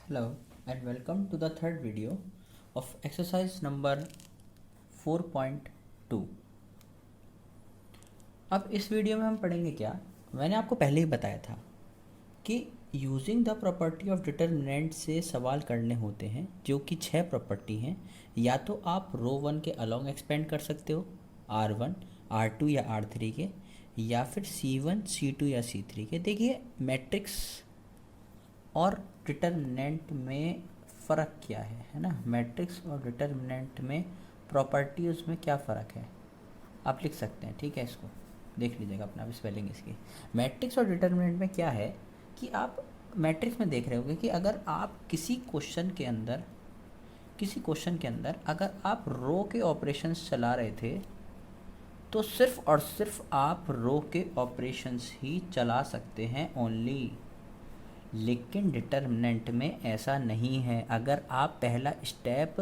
Hello and welcome to the third video of exercise number 4.2। अब इस video में हम पढ़ेंगे क्या। मैंने आपको पहले ही बताया था कि using the property of determinant से सवाल करने होते हैं, जो कि 6 प्रॉपर्टी हैं। या तो आप रो 1 के अलोंग एक्सपेंड कर सकते हो, R1 R2 या R3 के, या फिर C1 C2 या C3 के। देखिए मैट्रिक्स और डिटर्मिनेंट में फ़र्क क्या है ना। मैट्रिक्स और डिटर्मिनेंट में प्रॉपर्टीज़ में क्या फ़र्क है आप लिख सकते हैं, ठीक है। इसको देख लीजिएगा अपना स्पेलिंग इसकी। मैट्रिक्स और डिटर्मिनेंट में क्या है कि आप मैट्रिक्स में देख रहे होंगे कि अगर आप किसी क्वेश्चन के अंदर अगर आप रो के ऑपरेशंस चला रहे थे तो सिर्फ और सिर्फ आप रो के ऑपरेशंस ही चला सकते हैं ओनली। लेकिन डिटर्मिनेंट में ऐसा नहीं है। अगर आप पहला स्टेप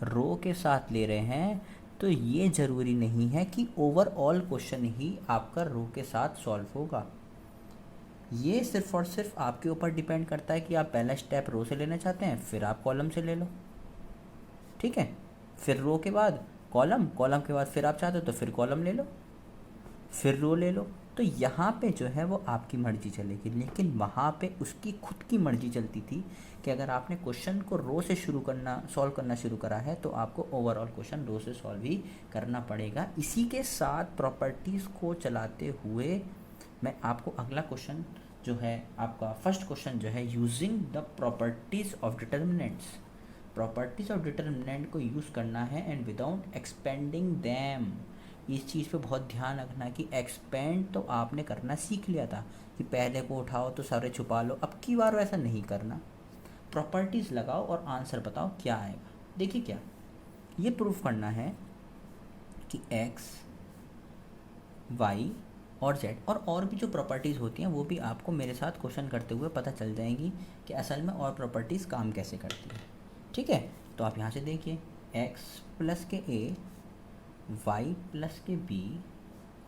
रो के साथ ले रहे हैं तो ये ज़रूरी नहीं है कि ओवरऑल क्वेश्चन ही आपका रो के साथ सॉल्व होगा। ये सिर्फ और सिर्फ आपके ऊपर डिपेंड करता है कि आप पहला स्टेप रो से लेना चाहते हैं, फिर आप कॉलम से ले लो, ठीक है। फिर रो के बाद कॉलम, कॉलम के बाद फिर आप चाहते हो तो फिर कॉलम ले लो, फिर रो ले लो। तो यहाँ पे जो है वो आपकी मर्जी चलेगी। लेकिन वहाँ पे उसकी खुद की मर्जी चलती थी कि अगर आपने क्वेश्चन को रो से सॉल्व करना शुरू करा है तो आपको ओवरऑल क्वेश्चन रो से सॉल्व ही करना पड़ेगा। इसी के साथ प्रॉपर्टीज़ को चलाते हुए मैं आपको अगला क्वेश्चन जो है, आपका फर्स्ट क्वेश्चन जो है, using the properties of determinants. Properties of determinant को यूज़ करना है एंड विदाउट एक्सपेंडिंग दैम। इस चीज़ पे बहुत ध्यान रखना कि एक्सपेंड तो आपने करना सीख लिया था कि पहले को उठाओ तो सारे छुपा लो। अब की बार वैसा नहीं करना। प्रॉपर्टीज़ लगाओ और आंसर बताओ क्या आएगा। देखिए क्या ये प्रूफ करना है कि x y और z और भी जो प्रॉपर्टीज़ होती हैं वो भी आपको मेरे साथ क्वेश्चन करते हुए पता चल जाएंगी कि असल में और प्रॉपर्टीज़ काम कैसे करती है, ठीक है। तो आप यहाँ से देखिए x प्लस के a, y प्लस के b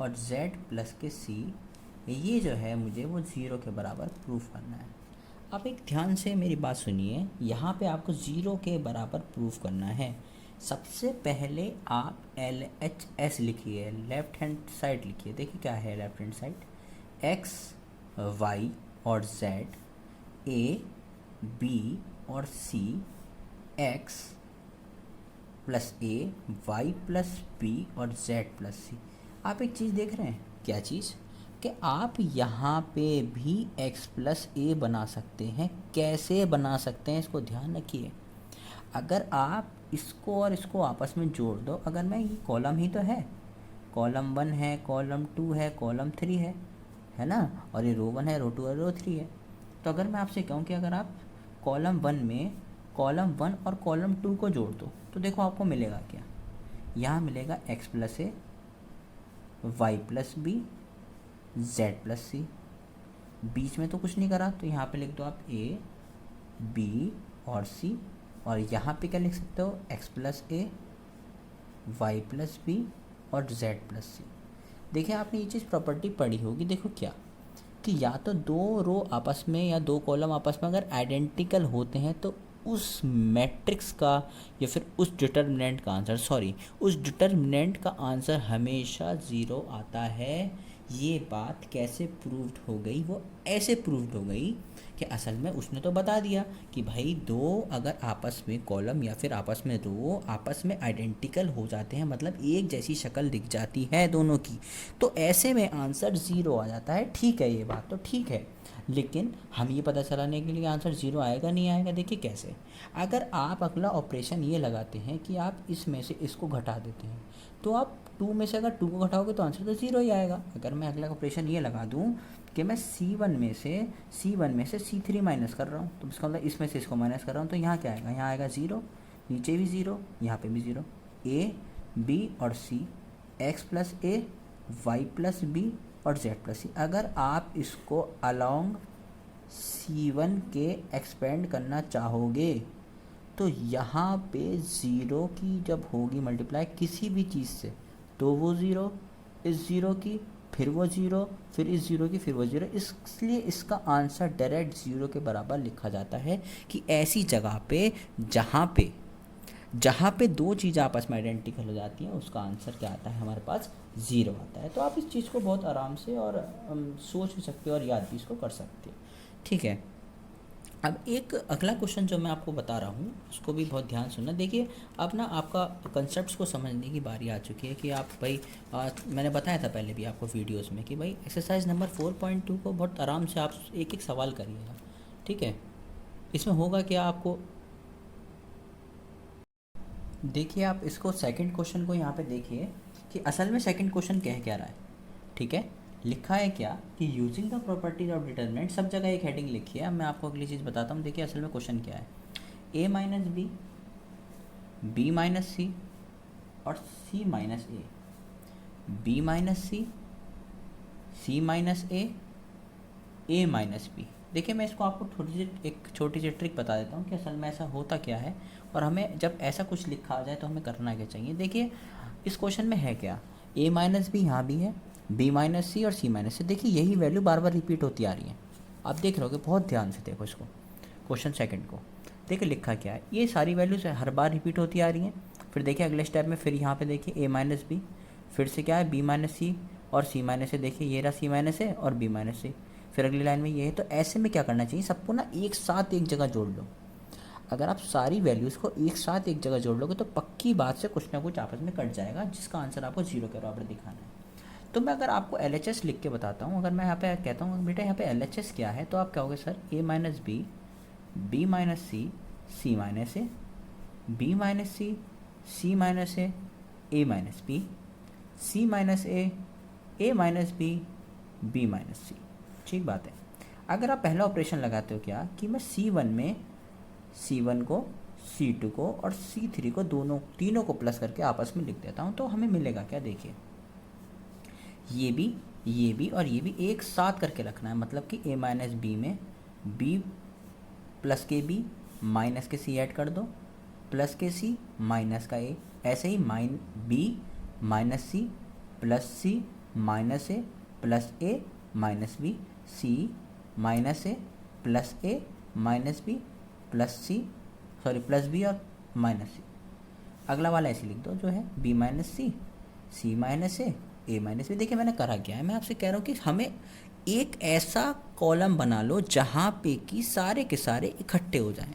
और z प्लस के c, ये जो है मुझे वो 0 के बराबर प्रूफ करना है। आप एक ध्यान से मेरी बात सुनिए, यहाँ पे आपको 0 के बराबर प्रूफ करना है। सबसे पहले आप LHS लिखिए, लेफ्ट हैंड साइड लिखिए। देखिए क्या है left hand side, x y और z, a b और c, x plus a, y plus B और जेड प्लस सी। आप एक चीज़ देख रहे हैं, क्या चीज़, कि आप यहाँ पे भी x प्लस ए बना सकते हैं। कैसे बना सकते हैं इसको ध्यान रखिए। अगर आप इसको और इसको आपस में जोड़ दो, अगर मैं ये कॉलम ही तो है, कॉलम 1 है, कॉलम 2 है, कॉलम 3 है ना, और ये रो 1 है, रो 2 है, रो 3 है। तो अगर मैं आपसे कहूँ कि अगर आप कॉलम 1 में कॉलम 1 और कॉलम 2 को जोड़ दो तो देखो आपको मिलेगा क्या। यहाँ मिलेगा x plus a, y plus b, z plus c. बीच में तो कुछ नहीं करा तो यहाँ पे लिख दो आप a, b और c, और यहाँ पे क्या लिख सकते हो, x plus a, y plus B और z प्लस सी। देखिए आपने ये चीज़ प्रॉपर्टी पढ़ी होगी। देखो क्या कि या तो दो रो आपस में या दो कॉलम आपस में अगर आइडेंटिकल होते हैं तो उस मैट्रिक्स का या फिर उस डिटर्मिनेंट का आंसर हमेशा 0 आता है। ये बात कैसे प्रूव्ड हो गई, वो ऐसे प्रूव्ड हो गई कि असल में उसने तो बता दिया कि भाई दो अगर आपस में कॉलम या फिर आपस में रो आपस में आइडेंटिकल हो जाते हैं, मतलब एक जैसी शक्ल दिख जाती है दोनों की, तो ऐसे में आंसर 0 आ जाता है। ठीक है, ये बात तो ठीक है। लेकिन हम ये पता चलाने के लिए आंसर 0 आएगा नहीं आएगा, देखिए कैसे। अगर आप अगला ऑपरेशन ये लगाते हैं कि आप इसमें से इसको घटा देते हैं, तो आप 2 में से अगर 2 को घटाओगे तो आंसर तो 0 ही आएगा। अगर मैं अगला ऑपरेशन ये लगा दूं कि मैं C1 में से C3 माइनस कर रहा हूँ, तो इसका मतलब इसमें से इसको माइनस कर रहा हूँ, तो यहाँ क्या आएगा, यहाँ आएगा 0, नीचे भी 0, यहाँ पे भी 0। A, B और C, x plus a, y plus B और z प्लस सी। अगर आप इसको अलोंग C1 के एक्सपेंड करना चाहोगे तो यहाँ पे 0 की जब होगी मल्टीप्लाई किसी भी चीज़ से तो वो 0 इस 0 की फिर वो ज़ीरो, फिर इस ज़ीरो की फिर वो ज़ीरो, इसलिए इसका आंसर डायरेक्ट ज़ीरो के बराबर लिखा जाता है कि ऐसी जगह पे जहाँ पे दो चीज़ आपस में आइडेंटिकल हो जाती हैं उसका आंसर क्या आता है हमारे पास, ज़ीरो आता है। तो आप इस चीज़ को बहुत आराम से और सोच भी सकते हो और याद भी इसको कर सकते हो। ठीक है, अब एक अगला क्वेश्चन जो मैं आपको बता रहा हूँ उसको भी बहुत ध्यान सुनना। देखिए अब ना आपका कंसेप्ट्स को समझने की बारी आ चुकी है कि आप भाई मैंने बताया था पहले भी आपको वीडियोस में कि भाई एक्सरसाइज नंबर 4.2 को बहुत आराम से आप एक एक सवाल करिएगा। ठीक है, इसमें होगा क्या आपको, देखिए आप इसको सेकंड क्वेश्चन को यहाँ पे देखिए कि असल में सेकंड क्वेश्चन कह क्या रहा है। ठीक है, लिखा है क्या कि using the properties of determinant, सब जगह एक हेडिंग लिखी है। अब मैं आपको अगली चीज़ बताता हूँ। देखिए असल में क्वेश्चन क्या है, a minus b, b minus c और c minus a, b minus c, c minus a minus b. देखिए मैं इसको आपको एक छोटी सी ट्रिक बता देता हूँ कि असल में ऐसा होता क्या है और हमें जब ऐसा कुछ लिखा आ जाए तो हमें करना क्या चाहिए। देखिए इस क्वेश्चन में है क्या, a माइनस बी यहाँ भी है, b माइनस सी और c माइनस सी। देखिए यही वैल्यू बार बार रिपीट होती आ रही है, आप देख रहोगे, बहुत ध्यान से देखो इसको, क्वेश्चन सेकंड को। देखिए लिखा क्या है, ये सारी वैल्यूज हर बार रिपीट होती आ रही हैं। फिर देखिए अगले स्टेप में फिर यहाँ पे देखिए a माइनस बी, फिर से क्या है b माइनस सी और c माइनस से, देखिए ये रहा c माइनस है और b माइनस सी, फिर अगली लाइन में ये है। तो ऐसे में क्या करना चाहिए, सबको ना एक साथ एक जगह जोड़ लो। अगर आप सारी वैल्यूज़ को एक साथ एक जगह जोड़ लोगे तो पक्की बात से कुछ ना कुछ आपस में कट जाएगा, जिसका आंसर आपको जीरो के बराबर दिखाना है। तो मैं अगर आपको LHS लिख के बताता हूँ, अगर मैं यहाँ पे कहता हूँ बेटा यहाँ पे LHS क्या है, तो आप कहोगे sir a minus b, b minus c, c minus a, b minus c minus a minus b, c minus a minus b minus c. ठीक बात है। अगर आप पहला ऑपरेशन लगाते हो क्या कि मैं C1 में C1 को, C2 को और C3 को तीनों को प्लस करके आपस में लिख देता हूँ, तो हमें मिलेगा क्या, देखिए ये भी और ये भी एक साथ करके रखना है। मतलब कि a माइनस बी में b प्लस के b माइनस के c ऐड कर दो, प्लस के c माइनस का a, ऐसे ही b माइनस सी प्लस सी माइनस ए प्लस ए माइनस बी, सी माइनस ए प्लस ए माइनस बी प्लस सी, सॉरी प्लस बी और माइनस सी। अगला वाला ऐसे लिख दो जो है B minus c minus a minus b. देखिए मैंने करा क्या है, मैं आपसे कह रहा हूँ कि हमें एक ऐसा कॉलम बना लो जहाँ पे कि सारे के सारे इकट्ठे हो जाएं।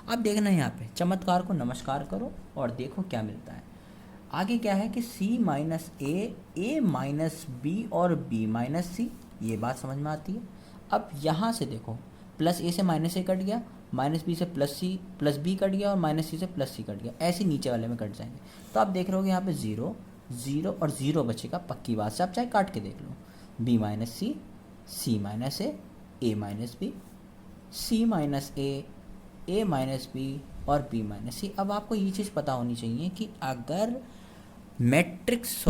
अब देखना यहाँ पे चमत्कार को नमस्कार करो और देखो क्या मिलता है। आगे क्या है कि c minus a minus B और b माइनस सी, ये बात समझ में आती है। अब यहाँ से देखो प्लस ए से माइनस ए कट गया, माइनस बी से प्लस बी कट गया और माइनस सी से प्लस सी कट गया, ऐसे नीचे वाले में कट जाएंगे। तो आप देख रहे हो यहाँ पे ज़ीरो ज़ीरो और ज़ीरो बचेगा, पक्की बात से आप चाहे काट के देख लो। B minus c minus a minus b, c minus a minus B और बी माइनस सी। अब आपको ये चीज़ पता होनी चाहिए कि अगर मैट्रिक्स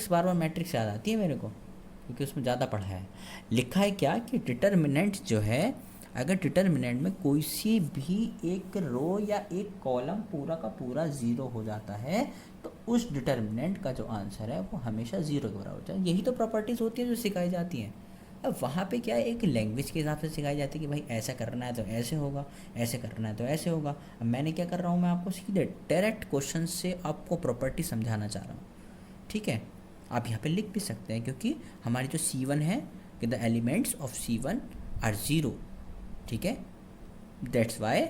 बार बार मैट्रिक्स याद आती है मेरे को क्योंकि उसमें ज़्यादा पढ़ा है। लिखा है क्या कि डिटर्मिनेंट जो है, अगर डिटर्मिनेंट में कोई सी भी एक रो या एक कॉलम पूरा का पूरा ज़ीरो हो जाता है तो उस डिटर्मिनेंट का जो आंसर है वो हमेशा ज़ीरो के बराबर होता है। यही तो प्रॉपर्टीज़ होती है जो सिखाई जाती हैं। अब वहाँ पे क्या है, एक लैंग्वेज के हिसाब से सिखाई जाती है कि भाई ऐसा करना है तो ऐसे होगा, ऐसे करना है तो ऐसे होगा। अब मैंने क्या कर रहा हूँ, मैं आपको सीधे डायरेक्ट क्वेश्चन से आपको प्रॉपर्टी समझाना चाह रहा हूँ। ठीक है, आप यहाँ पे लिख भी सकते हैं क्योंकि हमारी जो C1 है कि the elements of C1 are zero. ठीक है, that's why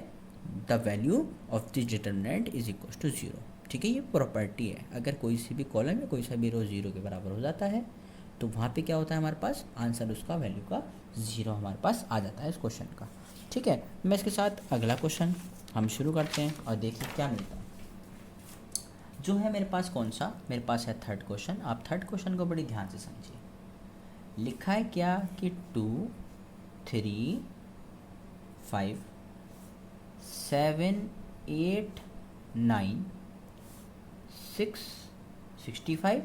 the value of this determinant is equal to zero. ठीक है, ये प्रॉपर्टी है। अगर कोई सी भी कॉलम या कोई सा भी रो ज़ीरो के बराबर हो जाता है तो वहाँ पे क्या होता है, हमारे पास आंसर उसका वैल्यू का ज़ीरो हमारे पास आ जाता है इस क्वेश्चन का। ठीक है, मैं इसके साथ अगला क्वेश्चन हम शुरू करते हैं और देखिए क्या मिलता है। जो है मेरे पास कौन सा, मेरे पास है थर्ड क्वेश्चन। आप थर्ड क्वेश्चन को बड़ी ध्यान से समझिए। लिखा है क्या कि 2 3 5 7 8 9 6 65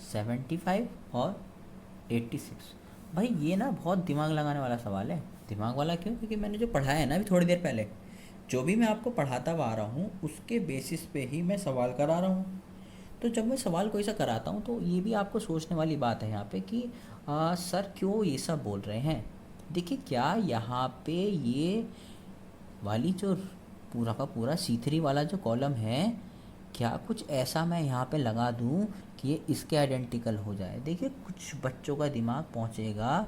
75 और 86। भाई ये ना बहुत दिमाग लगाने वाला सवाल है। दिमाग वाला क्यों, क्योंकि मैंने जो पढ़ाया है ना अभी थोड़ी देर पहले, जो भी मैं आपको पढ़ाता हुआ आ रहा हूँ उसके बेसिस पे ही मैं सवाल करा रहा हूँ। तो जब मैं सवाल कोई सा कराता हूँ तो ये भी आपको सोचने वाली बात है यहाँ पे कि सर क्यों ये सब बोल रहे हैं। देखिए क्या यहाँ पे ये वाली जो पूरा का पूरा C3 वाला जो कॉलम है, क्या कुछ ऐसा मैं यहाँ पे लगा दूँ कि ये इसके आइडेंटिकल हो जाए। देखिए कुछ बच्चों का दिमाग पहुँचेगा,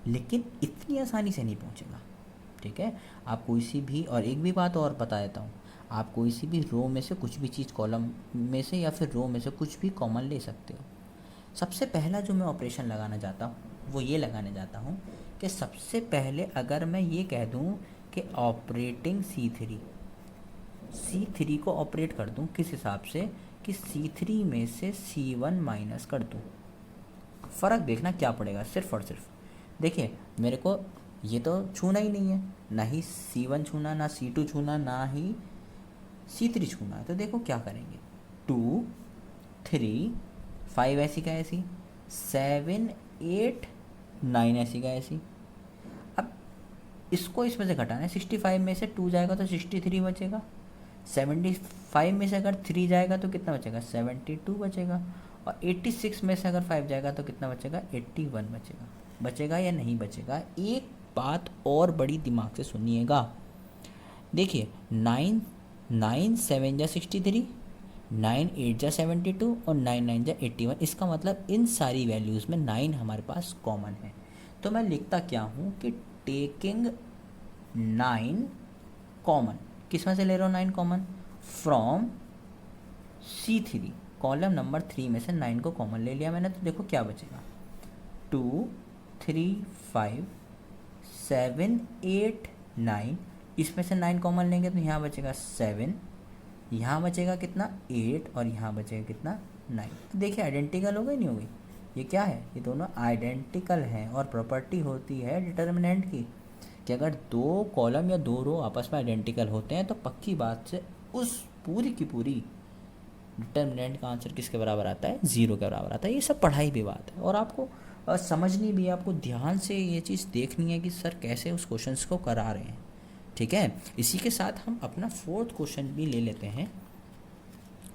लेकिन इतनी आसानी से नहीं पहुँचेगा। ठीक है, आप कोई सी भी, और एक भी बात और बता देता हूँ, आप कोई सी भी रो में से कुछ भी चीज़ कॉलम में से या फिर रो में से कुछ भी कॉमन ले सकते हो। सबसे पहला जो मैं ऑपरेशन लगाना चाहता हूँ वो ये लगाने जाता हूँ कि सबसे पहले अगर मैं ये कह दूँ कि ऑपरेटिंग C3 को ऑपरेट कर दूँ किस हिसाब से कि C3 में से C1 माइनस कर दूँ, फ़र्क देखना क्या पड़ेगा सिर्फ और सिर्फ। देखिए मेरे को ये तो छूना ही नहीं है, ना ही C1 छूना, ना C2 छूना, ना ही C3 छूना है। तो देखो क्या करेंगे, 2 3 5 ऐसी का ऐसी, 7 8 9 ऐसी का ऐसी। अब इसको इसमें से घटाना है, 65 में से 2 जाएगा तो 63 बचेगा, 75 में से अगर 3 जाएगा तो कितना बचेगा, 72 बचेगा, और 86 में से अगर 5 जाएगा तो कितना बचेगा, 81 बचेगा। बचेगा या नहीं बचेगा? एक बात और बड़ी दिमाग से सुनिएगा। देखिए 9 7 जा 63, 9 8 जा 72 और 9 9 जा 81। इसका मतलब इन सारी वैल्यूज़ में 9 हमारे पास कॉमन है। तो मैं लिखता क्या हूँ कि टेकिंग 9 कॉमन, किस में से ले रहा हूँ 9 common, from C3, column number 3 में से 9 को कॉमन ले लिया मैंने। तो देखो क्या बचेगा, 2 3 5 7 8 9, इसमें से 9 कॉमन लेंगे तो यहाँ बचेगा 7, यहाँ बचेगा कितना 8, और यहाँ बचेगा कितना 9। तो देखिए आइडेंटिकल हो गई नहीं हो गई, ये क्या है, ये दोनों आइडेंटिकल हैं। और प्रॉपर्टी होती है डिटर्मिनेंट की कि अगर दो कॉलम या दो रो आपस में आइडेंटिकल होते हैं तो पक्की बात से उस पूरी की पूरी डिटर्मिनेंट का आंसर किसके बराबर आता है, 0 के बराबर आता है। ये सब पढ़ाई भी बात है और आपको समझनी भी, आपको ध्यान से ये चीज़ देखनी है कि सर कैसे उस क्वेश्चंस को करा रहे हैं। ठीक है, इसी के साथ हम अपना 4th क्वेश्चन भी ले लेते हैं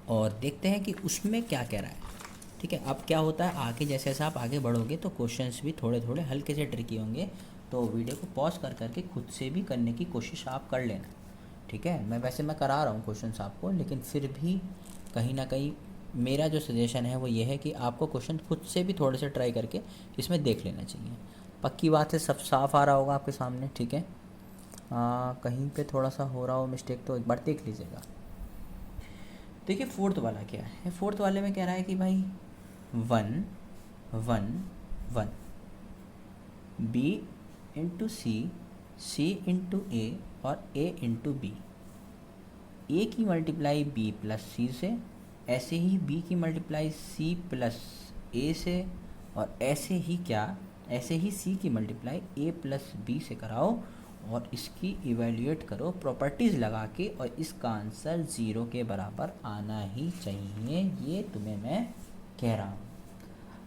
और देखते हैं कि उसमें क्या कह रहा है। ठीक है, अब क्या होता है आगे जैसे जैसे आप आगे बढ़ोगे तो क्वेश्चंस भी थोड़े थोड़े हल्के से ट्रिकी होंगे, तो वीडियो को पॉज कर करके खुद से भी करने की कोशिश आप कर लेना। ठीक है, मैं करा रहा हूँ क्वेश्चंस आपको, लेकिन फिर भी कहीं ना कहीं मेरा जो सजेशन है वो ये है कि आपको क्वेश्चन खुद से भी थोड़े से ट्राई करके इसमें देख लेना चाहिए। पक्की बात है सब साफ आ रहा होगा आपके सामने। ठीक है, कहीं पे थोड़ा सा हो रहा हो मिस्टेक तो एक बार देख लीजिएगा। देखिए 4th वाला क्या है, 4th वाले में कह रहा है कि भाई 1 1 1 B into C into A और A इंटू B, A की मल्टीप्लाई B प्लस C से, ऐसे ही B की मल्टीप्लाई C प्लस A से, और ऐसे ही C की मल्टीप्लाई A प्लस B से कराओ और इसकी इवेल्यूएट करो प्रॉपर्टीज़ लगा के, और इसका आंसर 0 के बराबर आना ही चाहिए। ये तुम्हें मैं कह रहा हूँ।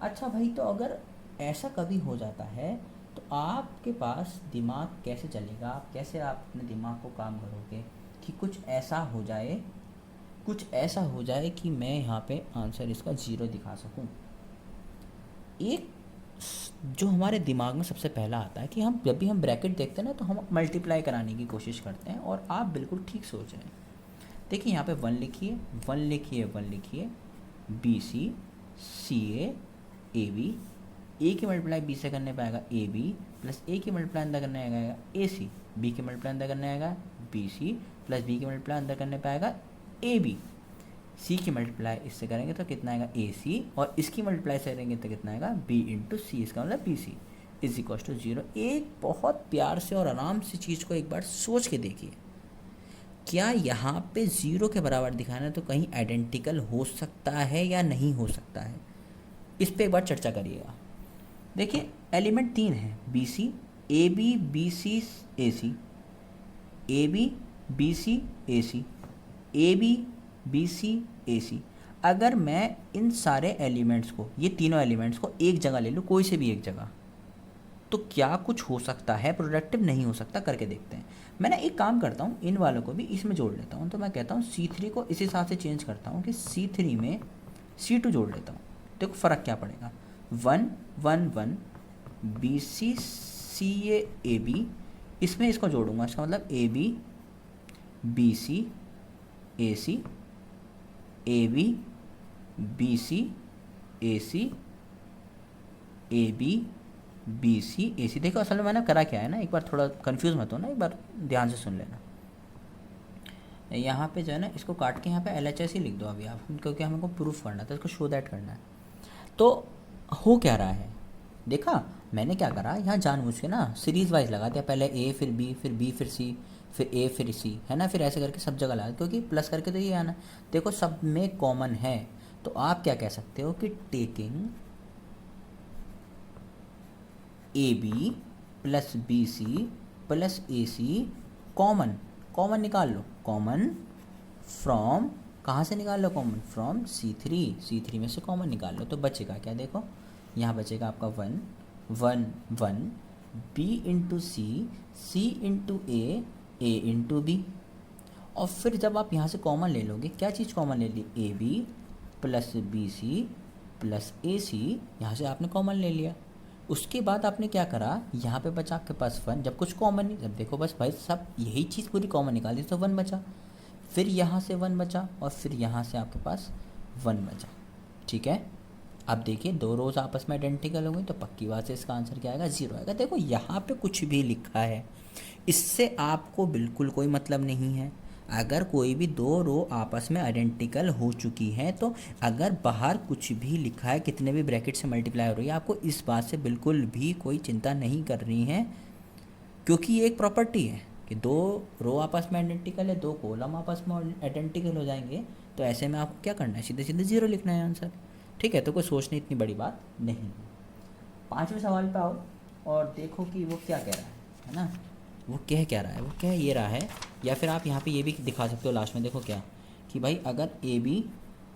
अच्छा भाई, तो अगर ऐसा कभी हो जाता है तो आपके पास दिमाग कैसे चलेगा, आप कैसे अपने दिमाग को काम करोगे कि कुछ ऐसा हो जाए कि मैं यहाँ पे आंसर इसका 0 दिखा सकूँ। एक जो हमारे दिमाग में सबसे पहला आता है कि जब भी हम ब्रैकेट देखते हैं ना तो हम मल्टीप्लाई कराने की कोशिश करते हैं, और आप बिल्कुल ठीक सोच रहे हैं। देखिए यहाँ पे 1 लिखिए, 1 लिखिए BC CA AB, A की मल्टीप्लाई B से करने पाएगा AB प्लस A की मल्टीप्लाई अंदर करने आएगा AC, B की मल्टीप्लाई अंदर करने आएगा BC प्लस B की मल्टीप्लाई अंदर करने पाएगा AB, C की मल्टीप्लाई इससे करेंगे तो कितना आएगा AC, और इसकी मल्टीप्लाई से करेंगे तो कितना आएगा B इंटू C, इसका मतलब BC इज इक्वल टू 0। एक बहुत प्यार से और आराम से चीज़ को एक बार सोच के देखिए, क्या यहाँ पे 0 के बराबर दिखाना है तो कहीं आइडेंटिकल हो सकता है या नहीं हो सकता है, इस पर एक बार चर्चा करिएगा। देखिए एलिमेंट 3 है, BC AB BC AC, AB BC AC, AB BC AC। अगर मैं इन सारे एलिमेंट्स को, ये तीनों एलिमेंट्स को एक जगह ले लूँ, कोई से भी एक जगह, तो क्या कुछ हो सकता है, प्रोडक्टिव नहीं हो सकता, करके देखते हैं। मैं ना एक काम करता हूँ, इन वालों को भी इसमें जोड़ लेता हूँ। तो मैं कहता हूँ C3 को इस हिसाब से चेंज करता हूँ कि C3 में C2 जोड़ लेता हूँ, देखो फ़र्क क्या पड़ेगा, 1 1 1 BC CA AB, इसमें इसको जोड़ूंगा, इसका मतलब AB BC AC AB BC AC AB BC AC। देखो असल में मैंने करा क्या है ना, एक बार थोड़ा कंफ्यूज मत हो ना, एक बार ध्यान से सुन लेना। यहाँ पे जो है ना, इसको काट के यहाँ पे LHS ही लिख दो अभी आप, क्योंकि हमको प्रूफ करना था, इसको शो दैट करना है। तो हो क्या रहा है, देखा मैंने क्या करा, यहाँ जानबूझ के ना सीरीज़ वाइज लगा दिया, पहले A फिर B फिर B फिर C फिर A फिर C, है ना, फिर ऐसे करके सब जगह लगा, क्योंकि प्लस करके तो ये आना, देखो सब में कॉमन है। तो आप क्या कह सकते हो कि taking AB plus BC plus AC common, common निकाल लो, कॉमन फ्रॉम, कहाँ से निकाल लो, कॉमन फ्रॉम C3 में से कॉमन निकाल लो, तो बचेगा क्या, देखो यहाँ बचेगा आपका 1 1 1 B into C into A into B। और फिर जब आप यहाँ से कॉमन ले लोगे, क्या चीज़ कॉमन ले ली, AB plus BC plus AC, यहाँ से आपने कॉमन ले लिया। उसके बाद आपने क्या करा, यहाँ पे बचा आपके पास 1, जब कुछ कॉमन नहीं, जब देखो बस भाई सब यही चीज़ पूरी कॉमन निकाली तो 1 बचा, फिर यहाँ से 1 बचा, और फिर यहाँ से आपके पास 1 बचा, ठीक है। अब देखिए दो रोज आपस में आइडेंटिकल हो गई, तो पक्की बात है इसका आंसर क्या आएगा, 0 आएगा। देखो यहाँ पे कुछ भी लिखा है, इससे आपको बिल्कुल कोई मतलब नहीं है। अगर कोई भी दो रो आपस में आइडेंटिकल हो चुकी हैं, तो अगर बाहर कुछ भी लिखा है, कितने भी ब्रैकेट से मल्टीप्लाई हो रही है, आपको इस बात से बिल्कुल भी कोई चिंता नहीं करनी है, क्योंकि ये एक प्रॉपर्टी है कि दो रो आपस में आइडेंटिकल है, दो कॉलम आपस में आइडेंटिकल हो जाएंगे, तो ऐसे में आपको क्या करना है, सीधे सीधे 0 लिखना है आंसर, ठीक है। तो कोई सोचने इतनी बड़ी बात नहीं। 5वें सवाल पे आओ और देखो कि वो क्या कह रहा है ना, वो क्या रहा है, वो क्या ये रहा है, या फिर आप यहाँ पे ये भी दिखा सकते हो लास्ट में, देखो क्या कि भाई अगर AB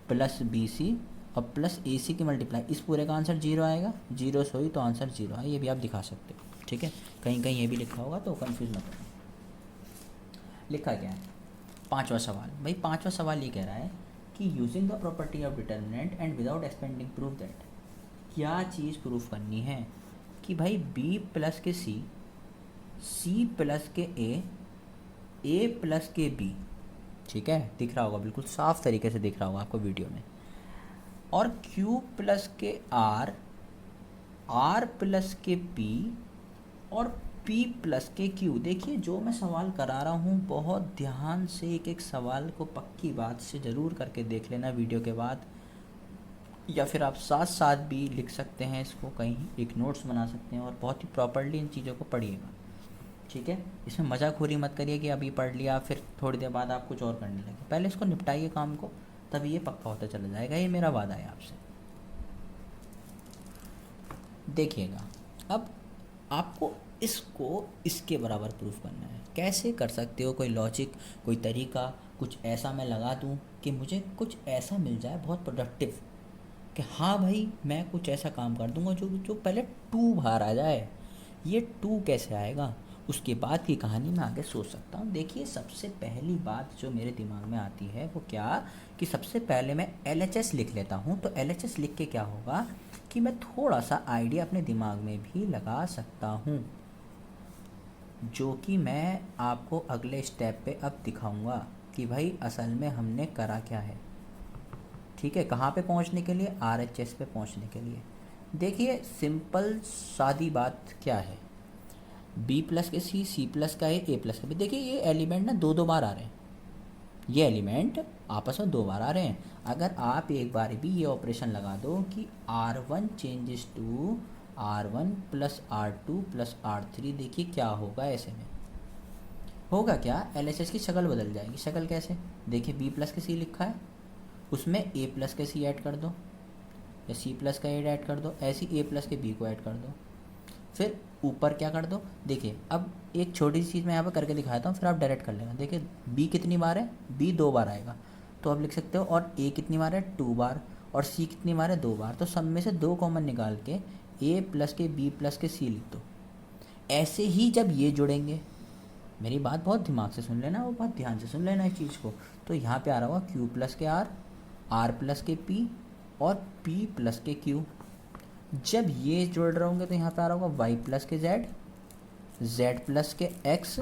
प्लस BC और प्लस AC की मल्टीप्लाई, इस पूरे का आंसर 0 आएगा, 0 से हुई तो आंसर 0 है, ये भी आप दिखा सकते हो, ठीक है। कहीं कहीं ये भी लिखा होगा तो कंफ्यूज मत होना। लिखा क्या है 5वां सवाल, भाई 5वां सवाल ये कह रहा है कि using the property of determinant and without expanding proof that, क्या चीज़ प्रूफ करनी है कि भाई B प्लस के C प्लस के A प्लस के B, ठीक है, दिख रहा होगा बिल्कुल साफ तरीके से दिख रहा होगा आपको वीडियो में, और Q प्लस के R प्लस के P और P प्लस के Q। देखिए जो मैं सवाल करा रहा हूँ बहुत ध्यान से एक एक सवाल को पक्की बात से ज़रूर करके देख लेना वीडियो के बाद, या फिर आप साथ साथ भी लिख सकते हैं इसको, कहीं एक नोट्स बना सकते हैं, और बहुत ही प्रॉपर्ली इन चीज़ों को पढ़िएगा, ठीक है। इसमें मजाखोरी मत करिए कि अभी पढ़ लिया फिर थोड़ी देर बाद आप कुछ और करने लगे, पहले इसको निपटाइए काम को, तब ये पक्का होता चला जाएगा, ये मेरा वादा है आपसे। देखिएगा अब आपको इसको इसके बराबर प्रूफ करना है, कैसे कर सकते हो, कोई लॉजिक, कोई तरीका, कुछ ऐसा मैं लगा दूं कि मुझे कुछ ऐसा मिल जाए बहुत प्रोडक्टिव, कि हाँ भाई मैं कुछ ऐसा काम कर दूंगा जो पहले 2 बाहर आ जाए। ये 2 कैसे आएगा, उसके बाद की कहानी मैं आगे सोच सकता हूँ। देखिए सबसे पहली बात जो मेरे दिमाग में आती है वो क्या, कि सबसे पहले मैं LHS लिख लेता हूँ। तो LHS लिख के क्या होगा कि मैं थोड़ा सा आइडिया अपने दिमाग में भी लगा सकता हूँ, जो कि मैं आपको अगले स्टेप पे अब दिखाऊंगा कि भाई असल में हमने करा क्या है, ठीक है। कहाँ पे पहुँचने के लिए, RHS पे पहुँचने के लिए। देखिए सिंपल सादी बात क्या है, B प्लस के C प्लस का A प्लस का B। देखिए ये एलिमेंट ना 2 बार आ रहे हैं, ये एलिमेंट आपस में 2 बार आ रहे हैं। अगर आप एक बार भी ये ऑपरेशन लगा दो कि R1 changes to R1 plus R2 plus R3, देखिए क्या होगा, ऐसे में होगा क्या, LHS की शक्ल बदल जाएगी। शक्ल कैसे, देखिए B प्लस के C लिखा है, उसमें A प्लस के C ऐड कर दो, या C प्लस का A ऐड कर दो, ऐसी A प्लस के B को ऐड कर दो, फिर ऊपर क्या कर दो। देखिए अब एक छोटी सी चीज़ मैं यहाँ पर करके दिखाता हूँ, फिर आप डायरेक्ट कर लेना। देखिए B कितनी बार है, B 2 बार आएगा, तो आप लिख सकते हो, और A कितनी बार है, 2 बार, और C कितनी बार है, 2 बार। तो सब में से 2 कॉमन निकाल के A प्लस के B प्लस के C लिख दो। ऐसे ही जब ये जुड़ेंगे, मेरी बात बहुत दिमाग से सुन लेना, वो बहुत ध्यान से सुन लेना इस चीज़ को, तो यहाँ पे आ रहा होगा Q प्लस के R, R प्लस के P, और p प्लस के q। जब ये जुड़ रहे होंगे तो यहाँ पे आ रहा होगा y प्लस के z, z प्लस के x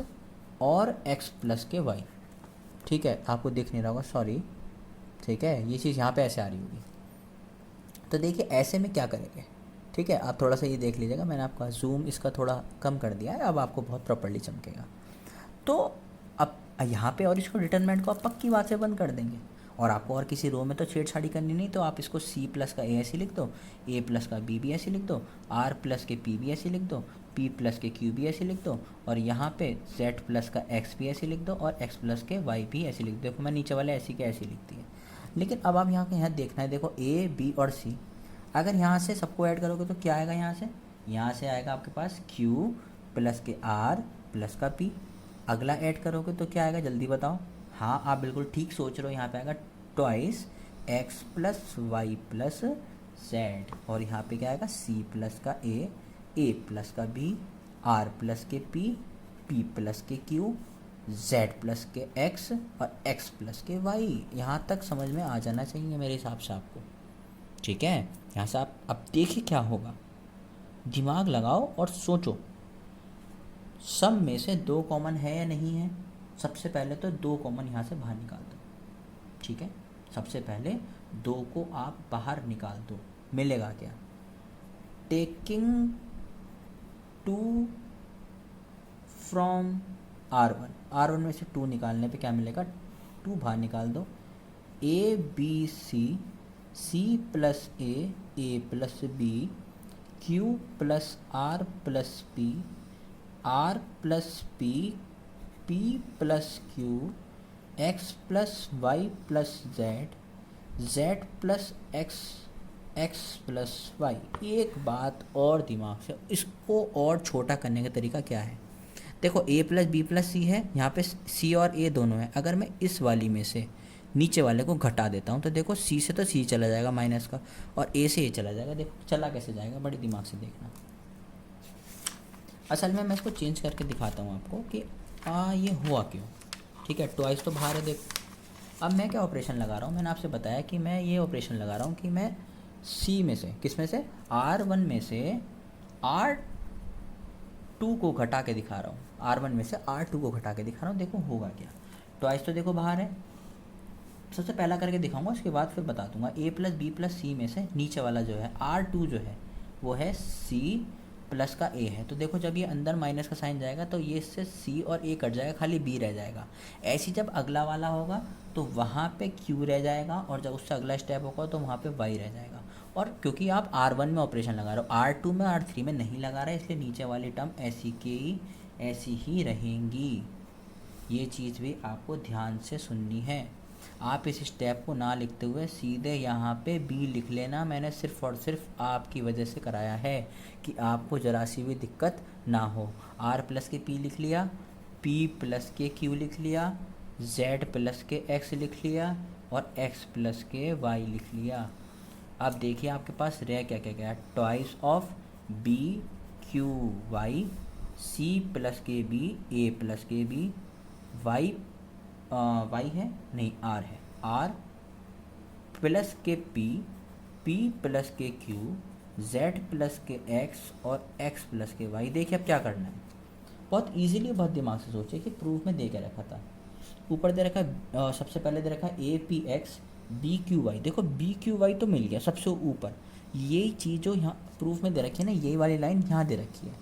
और x प्लस के y। ठीक है, आपको दिख नहीं रहा होगा, सॉरी। ठीक है, ये चीज़ यहाँ पे ऐसे आ रही होगी। तो देखिए ऐसे में क्या करेंगे, ठीक है, आप थोड़ा सा ये देख लीजिएगा, मैंने आपका जूम इसका थोड़ा कम कर दिया है, अब आपको बहुत प्रॉपर्ली चमकेगा। तो अब यहाँ पे और इसको डिटरमिनेंट को आप पक्की बात से बंद कर देंगे, और आपको और किसी रो में तो छेड़छाड़ी करनी नहीं, तो आप इसको c प्लस का a ऐसे लिख दो, a प्लस का b भी ऐसे लिख दो, r प्लस के p भी ऐसे लिख दो, p प्लस के q भी ऐसे लिख दो, और यहाँ पे z प्लस का x भी ऐसे लिख दो, और x प्लस के y भी ऐसे लिख दो। देखो मैं नीचे वाले ऐसी के ऐसे लिख दिए। लेकिन अब आप यहाँ देखना है, देखो a b और c, अगर यहाँ से सबको ऐड करोगे तो क्या आएगा, यहाँ से आएगा आपके पास q प्लस के r प्लस का p। अगला ऐड करोगे तो क्या आएगा, जल्दी बताओ। हाँ, आप बिल्कुल ठीक सोच रहे हो, यहाँ पे आएगा twice x plus y plus z, और यहाँ पे क्या आएगा c प्लस का a प्लस का b, r प्लस के p, p प्लस के q, z प्लस के x और x प्लस के y। यहाँ तक समझ में आ जाना चाहिए मेरे हिसाब से आपको। ठीक है, यहाँ से आप अब देखिए क्या होगा, दिमाग लगाओ और सोचो, सब में से 2 कॉमन है या नहीं है। सबसे पहले तो 2 कॉमन यहाँ से बाहर निकाल दो। ठीक है, सबसे पहले 2 को आप बाहर निकाल दो, मिलेगा क्या, टेकिंग 2 फ्रॉम R1 में से 2 निकालने पे क्या मिलेगा, 2 बाहर निकाल दो, a b c plus a plus b, q plus r plus p, r plus p, p plus q, x plus y plus z, z plus x, x plus y। एक बात और दिमाग से, इसको और छोटा करने का तरीका क्या है, देखो a प्लस बी प्लस सी है, यहाँ पे c और a दोनों है। अगर मैं इस वाली में से नीचे वाले को घटा देता हूँ तो देखो c से तो c चला जाएगा माइनस का, और a से a चला जाएगा। देखो चला कैसे जाएगा, बड़े दिमाग से देखना। असल में मैं इसको चेंज करके दिखाता हूँ आपको कि ये हुआ क्यों। ठीक है, ट्वाइस तो बाहर है। देखो अब मैं क्या ऑपरेशन लगा रहा हूँ, मैंने आपसे बताया कि मैं ये ऑपरेशन लगा रहा हूँ कि मैं c में से, किस में से, R1 में से R2 को घटा के दिखा रहा हूँ, R1 में से R2 को घटा के दिखा रहा हूँ। देखो होगा क्या, ट्वाइस तो देखो बाहर है, सबसे पहला करके दिखाऊंगा, उसके बाद फिर बता दूंगा। a प्लस बी प्लस सी में से नीचे वाला जो है R2 जो है वो है c प्लस का a है। तो देखो जब ये अंदर माइनस का साइन जाएगा तो ये इससे c और a कट जाएगा, खाली b रह जाएगा। ऐसे जब अगला वाला होगा तो वहाँ पे q रह जाएगा, और जब उससे अगला स्टेप होगा तो वहाँ पे y रह जाएगा। और क्योंकि आप R1 में ऑपरेशन लगा रहे हो, R2 में R3 में नहीं लगा रहे, इसलिए नीचे वाली टर्म ऐसी की ऐसी ही रहेंगी। ये चीज़ भी आपको ध्यान से सुननी है। आप इस स्टेप को ना लिखते हुए सीधे यहाँ पे b लिख लेना। मैंने सिर्फ़ और सिर्फ आपकी वजह से कराया है कि आपको ज़रा सी भी दिक्कत ना हो। r प्लस के p लिख लिया, p प्लस के q लिख लिया, z प्लस के x लिख लिया, और x प्लस के y लिख लिया। अब देखिए आपके पास रह क्या क्या गया, twice of b q y, c plus के b a प्लस के b, y y है नहीं r है, r प्लस के p, p प्लस के q, z प्लस के x और x प्लस के y। देखिए अब क्या करना है, बहुत इजीली, बहुत दिमाग से सोचिए कि प्रूफ में दे के रखा था। ऊपर दे रखा है, सबसे पहले दे रखा है a p x b q y। देखो b q y तो मिल गया सबसे ऊपर, यही चीज़ जो यहाँ प्रूफ में दे रखी है ना, यही वाली लाइन यहाँ दे रखी है।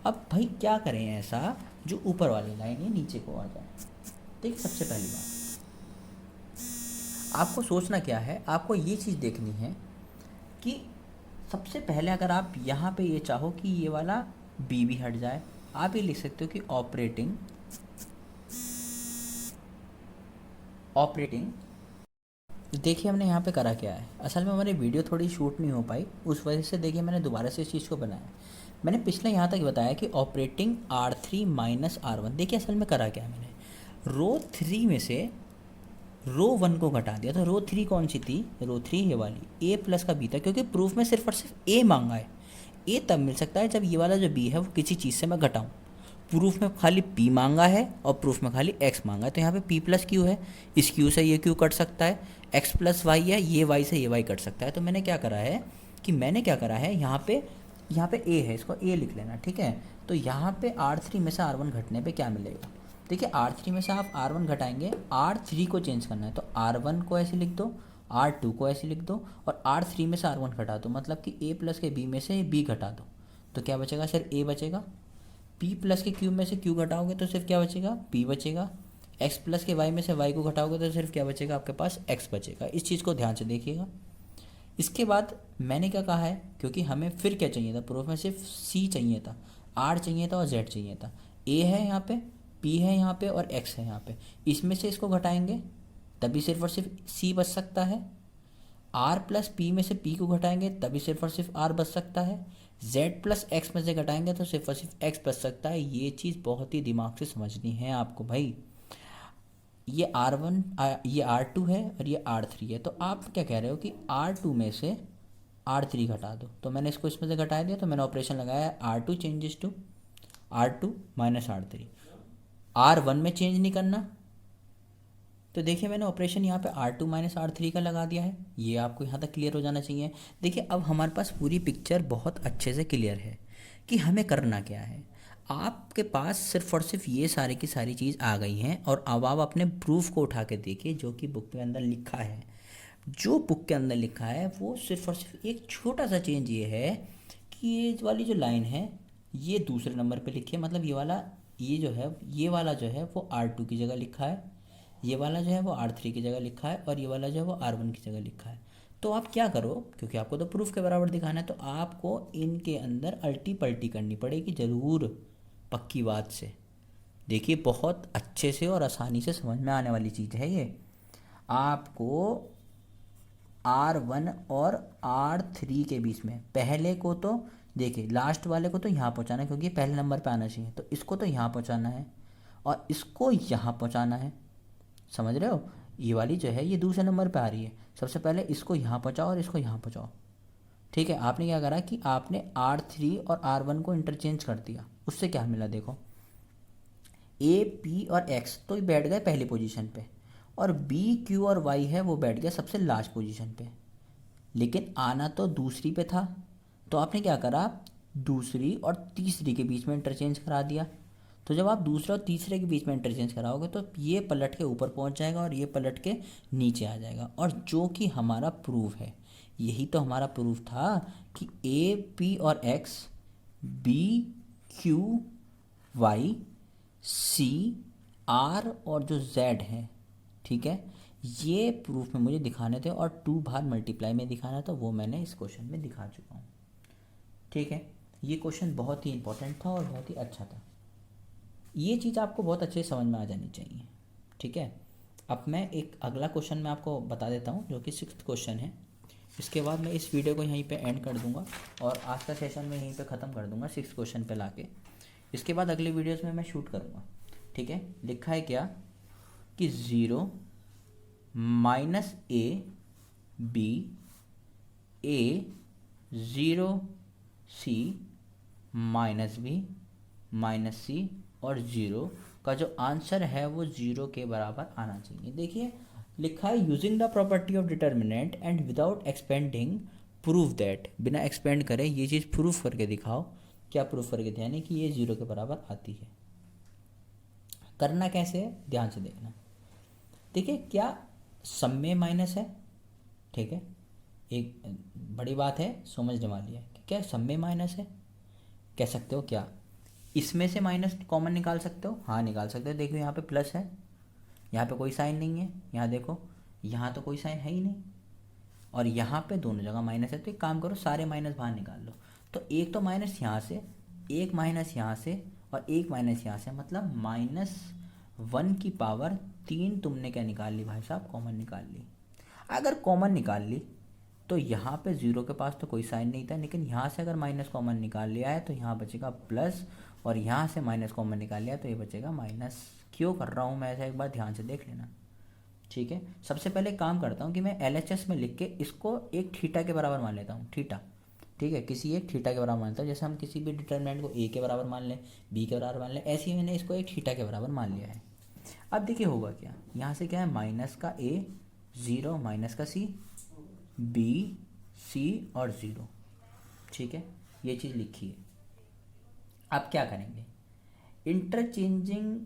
अब भाई क्या करें ऐसा जो ऊपर वाली लाइन है नीचे को आ जाए। देखिए सबसे पहली बात आपको सोचना क्या है, आपको ये चीज़ देखनी है कि सबसे पहले अगर आप यहाँ पे ये चाहो कि ये वाला b भी हट जाए, आप ये लिख सकते हो कि ऑपरेटिंग। देखिए हमने यहाँ पे करा क्या है, असल में हमारी वीडियो थोड़ी शूट नहीं हो पाई, उस वजह से देखिए मैंने दोबारा से इस चीज़ को बनाया। मैंने पिछले यहाँ तक बताया कि ऑपरेटिंग R3 माइनस R1। देखिए असल में करा क्या है, मैंने रो 3 में से रो 1 को घटा दिया। तो रो 3 कौन सी थी, रो 3 ये वाली, a प्लस का b था, क्योंकि प्रूफ में सिर्फ और सिर्फ a मांगा है। a तब मिल सकता है जब ये वाला जो b है वो किसी चीज़ से मैं घटाऊँ। प्रूफ में खाली p मांगा है और प्रूफ में खाली x मांगा है, तो यहाँ पे p प्लस q है, इस q से ये q कट सकता है, x प्लस y है, ये y से ये y कट सकता है। तो मैंने क्या करा है कि यहाँ पे a है, इसको a लिख लेना, ठीक है। तो यहाँ पे R3 में से R1 घटने पे क्या मिलेगा, देखिए R3 में से आप R1 घटाएंगे, R3 को चेंज करना है, तो R1 को ऐसे लिख दो, R2 को ऐसे लिख दो और R3 में से R1 घटा दो, मतलब कि a प्लस के b में से b घटा दो, तो क्या बचेगा सर, a बचेगा। p प्लस के q में से q घटाओगे तो सिर्फ क्या बचेगा, p बचेगा। x प्लस के y में से y को घटाओगे तो सिर्फ क्या बचेगा, आपके पास x बचेगा। इस चीज़ को ध्यान से देखिएगा। इसके बाद मैंने क्या कहा है, क्योंकि हमें फिर क्या चाहिए था, प्रूफ में सिर्फ c चाहिए था, r चाहिए था और z चाहिए था। a है यहाँ पे, p है यहाँ पे और x है यहाँ पे, इसमें से इसको घटाएंगे तभी सिर्फ और सिर्फ c बच सकता है। r प्लस p में से p को घटाएंगे तभी सिर्फ और सिर्फ r बच सकता है। z प्लस x में से घटाएंगे तो सिर्फ और सिर्फ x बच सकता है। ये चीज़ बहुत ही दिमाग से समझनी है आपको भाई। ये R1 ये R2 है और ये R3 है, तो आप क्या कह रहे हो कि R2 में से R3 घटा दो, तो मैंने इसको इसमें से घटा दिया, तो मैंने ऑपरेशन लगाया R2 changes to R2 minus R3। R1 में चेंज नहीं करना, तो देखिए मैंने ऑपरेशन यहाँ पे R2 माइनस R3 का लगा दिया है। ये आपको यहाँ तक क्लियर हो जाना चाहिए। देखिए अब हमारे पास पूरी पिक्चर बहुत अच्छे से क्लियर है कि हमें करना क्या है। आपके पास सिर्फ और सिर्फ ये सारी की सारी चीज़ आ गई हैं और अब आप अपने प्रूफ को उठा के देखिए जो कि बुक के अंदर लिखा है। जो बुक के अंदर लिखा है वो सिर्फ और सिर्फ एक छोटा सा चेंज ये है कि ये वाली जो लाइन है ये दूसरे नंबर पे लिखी है, मतलब ये वाला जो है वो R2 की जगह लिखा है, ये वाला जो है वो R3 की जगह लिखा है और ये वाला जो है वो R1 की जगह लिखा है। तो आप क्या करो, क्योंकि आपको तो प्रूफ के बराबर दिखाना है, तो आपको इनके अंदर अल्टी पल्टी करनी पड़ेगी ज़रूर, पक्की बात से। देखिए बहुत अच्छे से और आसानी से समझ में आने वाली चीज़ है ये। आपको R1 और R3 के बीच में पहले को तो देखिए लास्ट वाले को तो यहाँ पहुँचाना है क्योंकि पहले नंबर पे आना चाहिए, तो इसको तो यहाँ पहुँचाना है और इसको यहाँ पहुँचाना है। समझ रहे हो, ये वाली जो है ये दूसरे नंबर पे आ रही है, सबसे पहले इसको यहाँ पहुँचाओ और इसको यहाँ पहुँचाओ। ठीक है, आपने क्या करा कि आपने R3 और R1 को इंटरचेंज कर दिया, उससे क्या मिला देखो, A P और X तो ये बैठ गए पहली पोजीशन पे और B Q और Y है वो बैठ गया सबसे लास्ट पोजीशन पे, लेकिन आना तो दूसरी पे था, तो आपने क्या करा, दूसरी और तीसरी के बीच में इंटरचेंज करा दिया। तो जब आप दूसरे और तीसरे के बीच में इंटरचेंज कराओगे तो ये पलट के ऊपर पहुंच जाएगा और ये पलट के नीचे आ जाएगा, और जो कि हमारा प्रूफ है, यही तो हमारा प्रूफ था कि A P और X B Q Y C R और जो Z है, ठीक है, ये प्रूफ में मुझे दिखाने थे और 2 बार मल्टीप्लाई में दिखाना था, वो मैंने इस क्वेश्चन में दिखा चुका हूँ। ठीक है, ये क्वेश्चन बहुत ही इंपॉर्टेंट था और बहुत ही अच्छा था। ये चीज़ आपको बहुत अच्छे से समझ में आ जानी चाहिए। ठीक है, अब मैं एक अगला क्वेश्चन मैं आपको बता देता हूँ जो कि 6th क्वेश्चन है। इसके बाद मैं इस वीडियो को यहीं पे एंड कर दूंगा और आज का सेशन में यहीं पे ख़त्म कर दूंगा 6th क्वेश्चन पे लाके। इसके बाद अगले वीडियोस में मैं शूट करूँगा। ठीक है, लिखा है क्या कि 0 minus A B A 0 C minus B minus C और 0 का जो आंसर है वो 0 के बराबर आना चाहिए। देखिए लिखा है using the property of determinant and without expanding prove that, बिना एक्सपेंड करे ये चीज़ प्रूफ करके दिखाओ। क्या प्रूफ करके दिया, यानी कि ये 0 के बराबर आती है। करना कैसे है, ध्यान से देखना। देखिए क्या सम में माइनस है, ठीक है, एक बड़ी बात है समझने वाली है कि क्या सम में माइनस है। कह सकते हो क्या इसमें से माइनस कॉमन निकाल सकते हो, हाँ निकाल सकते हो। देखो यहाँ पे प्लस है, यहाँ पे कोई साइन नहीं है, यहाँ देखो यहाँ तो कोई साइन है ही नहीं, और यहाँ पे दोनों जगह माइनस है। तो एक काम करो सारे माइनस बाहर निकाल लो, तो एक तो माइनस यहाँ से, एक माइनस यहाँ से और एक माइनस यहाँ से, मतलब -1 की पावर 3 तुमने क्या निकाल ली भाई साहब, कॉमन निकाल ली। अगर कॉमन निकाल ली तो यहाँ पे 0 के पास तो कोई साइन नहीं था, लेकिन यहाँ से अगर माइनस कॉमन निकाल लिया है तो यहाँ बचेगा प्लस, और यहाँ से माइनस कॉमन निकाल लिया तो ये बचेगा माइनस। क्यों कर रहा हूँ मैं ऐसा, एक बार ध्यान से देख लेना। ठीक है, सबसे पहले काम करता हूँ कि मैं LHS में लिख के इसको एक थीटा के बराबर मान लेता हूँ, थीटा। ठीक है, किसी एक थीटा के बराबर मानता हूँ। जैसे हम किसी भी डिटरमिनेंट को ए के बराबर मान लें, बी के बराबर मान लें, ऐसे ही मैंने इसको एक थीटा के बराबर मान लिया है। अब देखिए होगा क्या, यहाँ से क्या है, माइनस का ए 0 माइनस का सी बी सी और 0, ठीक है, ये चीज़ लिखी है। अब क्या करेंगे, interchanging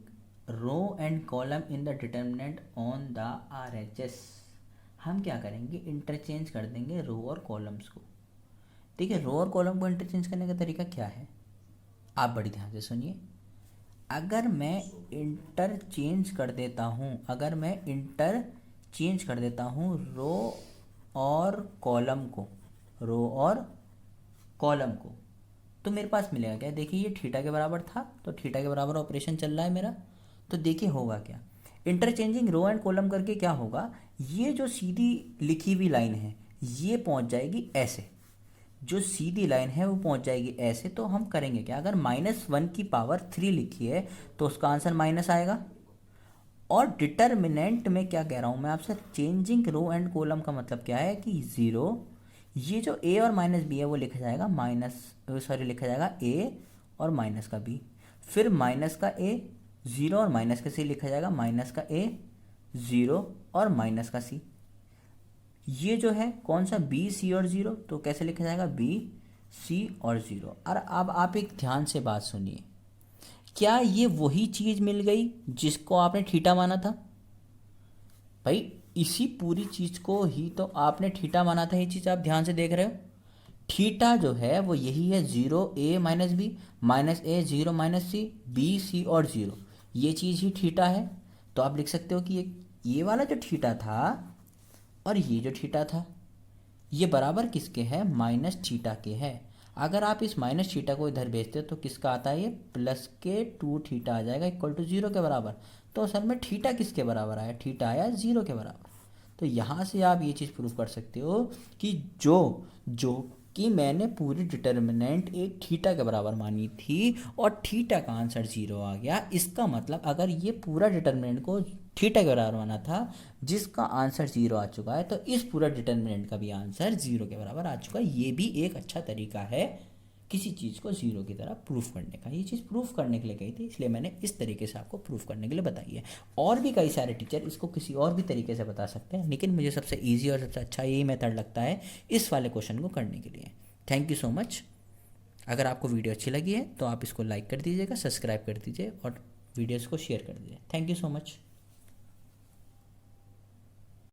row and column in the determinant on the RHS, हम क्या करेंगे, इंटरचेंज कर देंगे रो और कॉलम्स को। देखिए रो और कॉलम को इंटरचेंज करने का तरीका क्या है, आप बड़ी ध्यान से सुनिए। अगर मैं इंटरचेंज कर देता हूँ, अगर मैं इंटरचेंज कर देता हूँ रो और कॉलम को, रो और कॉलम को, तो मेरे पास मिलेगा क्या, देखिए ये थीटा के बराबर था, तो थीटा के बराबर ऑपरेशन चल रहा है मेरा। तो देखिए होगा क्या, इंटरचेंजिंग रो एंड कॉलम करके क्या होगा, ये जो सीधी लिखी हुई लाइन है ये पहुंच जाएगी ऐसे, जो सीधी लाइन है वो पहुंच जाएगी ऐसे। तो हम करेंगे क्या, अगर -1 की पावर 3 लिखी है तो उसका आंसर माइनस आएगा। और डिटर्मिनेंट में क्या कह रहा हूँ मैं आपसे, चेंजिंग रो एंड कॉलम का मतलब क्या है कि 0, ये जो a और -b है वो लिखा जाएगा लिखा जाएगा a और माइनस का b, फिर माइनस का a 0 और माइनस का c लिखा जाएगा माइनस का a 0 और माइनस का c। ये जो है कौन सा, b c और 0, तो कैसे लिखा जाएगा b c और 0। और अब आप एक ध्यान से बात सुनिए, क्या ये वही चीज़ मिल गई जिसको आपने थीटा माना था, भाई इसी पूरी चीज़ को ही तो आपने थीटा माना था, ये चीज़ आप ध्यान से देख रहे हो। थीटा जो है वो यही है, 0 a minus b minus a 0 minus c b c और 0, ये चीज़ ही थीटा है। तो आप लिख सकते हो कि ये वाला जो थीटा था और ये जो थीटा था ये बराबर किसके हैं, माइनस थीटा के हैं। अगर आप इस माइनस थीटा को इधर भेजते हो तो किसका आता है, ये प्लस के 2 थीटा आ जाएगा इक्वल टू 0 के बराबर। तो असल में थीटा किसके बराबर आया, थीटा आया 0 के बराबर। तो यहाँ से आप ये चीज़ प्रूव कर सकते हो कि जो कि मैंने पूरी डिटर्मिनेंट एक थीटा के बराबर मानी थी और थीटा का आंसर 0 आ गया। इसका मतलब अगर ये पूरा डिटर्मिनेंट को थीटा के बराबर माना था जिसका आंसर 0 आ चुका है, तो इस पूरा डिटर्मिनेंट का भी आंसर 0 के बराबर आ चुका है। ये भी एक अच्छा तरीका है किसी चीज़ को 0 की तरह प्रूफ करने का। ये चीज़ प्रूफ करने के लिए गई थी, इसलिए मैंने इस तरीके से आपको प्रूफ करने के लिए बताई है। और भी कई सारे टीचर इसको किसी और भी तरीके से बता सकते हैं, लेकिन मुझे सबसे ईजी और सबसे अच्छा यही मेथड लगता है इस वाले क्वेश्चन को करने के लिए। Thank you so much. अगर आपको वीडियो अच्छी लगी है तो आप इसको लाइक कर दीजिएगा, सब्सक्राइब कर दीजिए और वीडियोज़ को शेयर कर दीजिए। Thank you so much.